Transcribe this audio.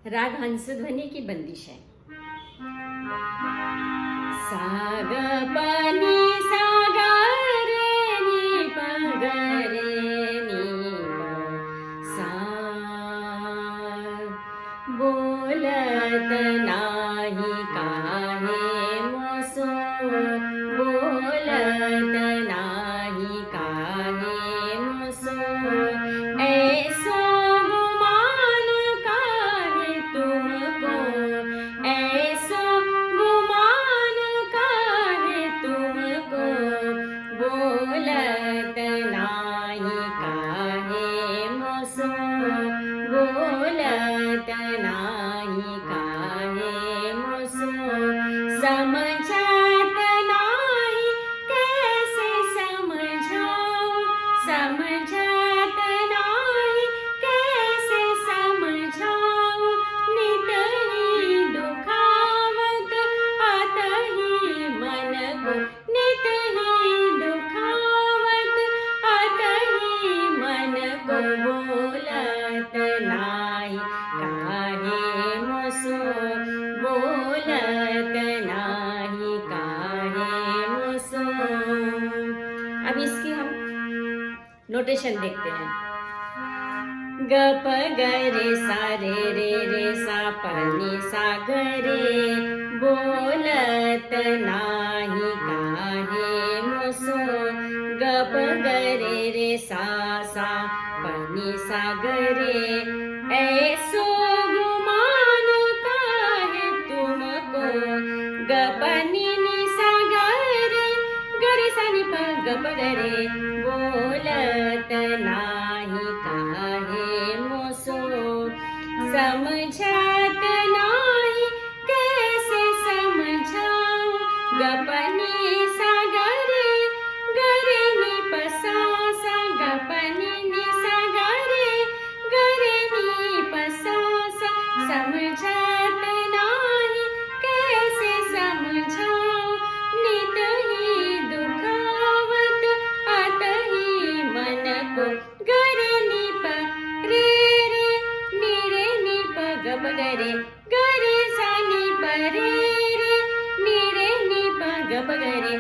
राग हंसध्वनि की बंदिश है। सा ग प नि सा ग रे नि प ग रे नि प सा। बोलत नाही काहे मोसो, बोलत नाही काहे मोसो। ऐसो गुमान काहे तुमको, ऐसो गुमान काहे तुमको। बोलत नाही काहे मोसो, बोलत नाही काहे मोसो। समझत नाही कैसे समझाऊं, समझत नाही कैसे समझाऊं। नित ही दुखावत आतहि मन को, नित ही दुखावत आतहि मन को। बोलत नाही काहे मोसो, बोलत नाही काहे मोसो। अब इसकी हम नोटेशन देखते हैं। ग प ग रे सा रे सा प नि सा ग रे। बोलत नाही काहे मोसो। ग प ग रे सा प नि सा ग रे। ऐसो गुमान काहे तुमको। ग प नि सा ग रे सा नि प ग प ग रे। बोलत नाही काहे मोसो। समझत नाही कैसे समझाऊं। ग प नि सा ग रे नि प सा सा। ग प नि सा ग रे नि प सा सा। समझत नाही कैसे समझाऊं। नित ही दुखावत आतहि मन को। ग रे नि प रे नि प ग प ग रे। ग रे सा नि प रे नि प ग प ग रे।